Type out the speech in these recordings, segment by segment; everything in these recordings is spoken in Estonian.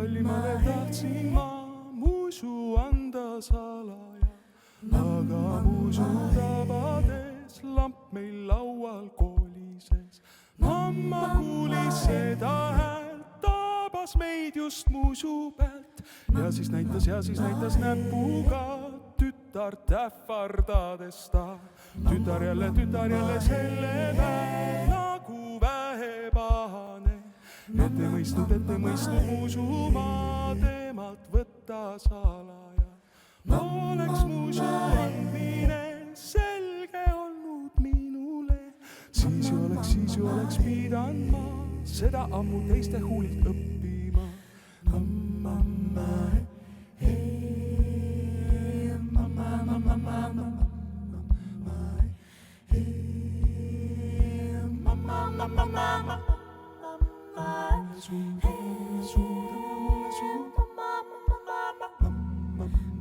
kallimale tahtsin ma muisu anda salaja, aga muisu tabades lamp meil laual kolises. Mamma kuulis seda häält, tabas meid just muisu pealt ja siis näitas näpuga tütart ähvardades ta. Tütar jälle selle päev nagu vähepahane. Et ei mõistnud muisu ma temalt võtta salaja. Oleks muisu andmine selge olnud minule, siis ju oleks pidanud ma seda ammu teiste huulilt õppima.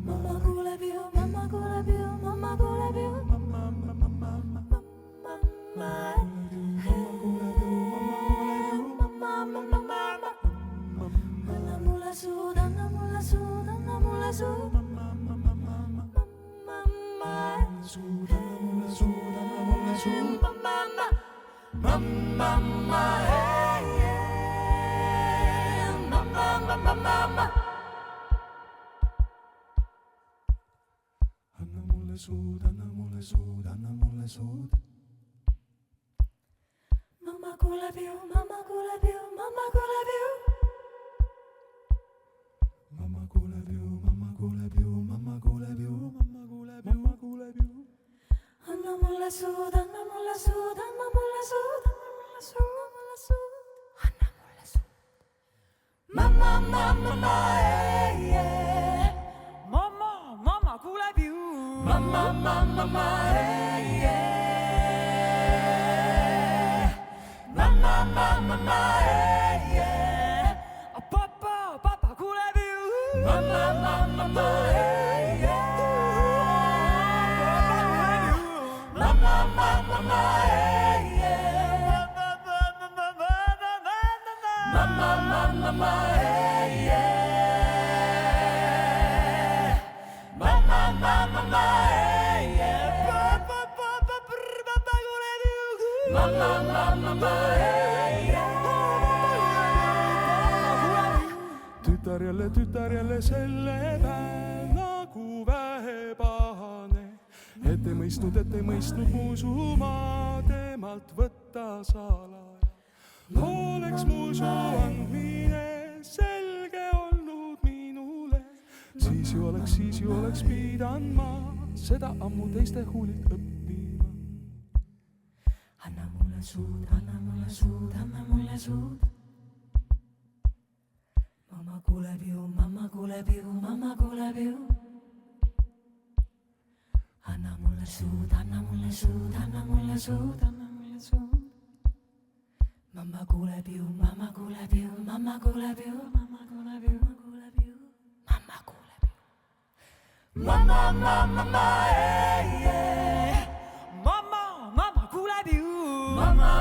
Mamma kuuleb ju, mamma kuuleb ju, mamma kuuleb ju. Anna mulle suud, anna mulle suud, anna mulle suud. Anna mulle suud. Mamma kuuleb ju, mamma kuuleb ju, mamma kuuleb ju. Mamma kuuleb ju, mamma kuuleb ju, mamma kuuleb ju, mamma kuuleb ju. Anna mulle suud, anna mulle suud, anna mulle suud, anna mulle suud, anna mulle suud. Mamma, Mamma kuuleb ju. Mamma, Papa kuuleb ju. Tütar jälle selle päev nagu vähepahane, et ei mõistnud muisu ma temalt võtta salaja. Oleks muisu andmine selge olnud minule, siis ju oleks pidanud ma seda ammu teiste huulilt õppima. anna mulle suud, anna mulle suud, anna mulle suud. Mamma kuuleb ju, mamma kuuleb ju, mamma kuuleb ju. Anna mulle suud, anna mulle suud, anna mulle suud, anna mulle suud. Mamma kuuleb ju, mamma kuuleb ju, mamma kuuleb ju, mamma kuuleb ju, mamma kuuleb ju, mamma kuuleb ju. Mamma, Mamma kuuleb ju. Mamma,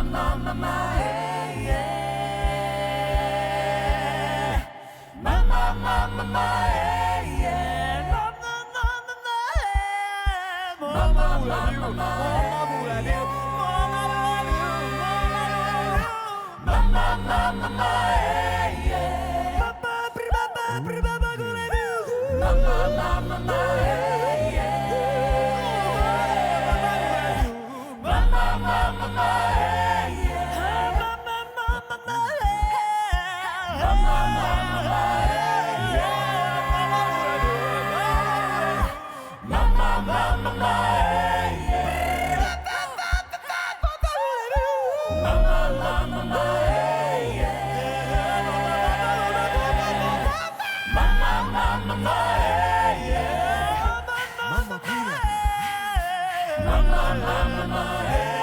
mama, hey.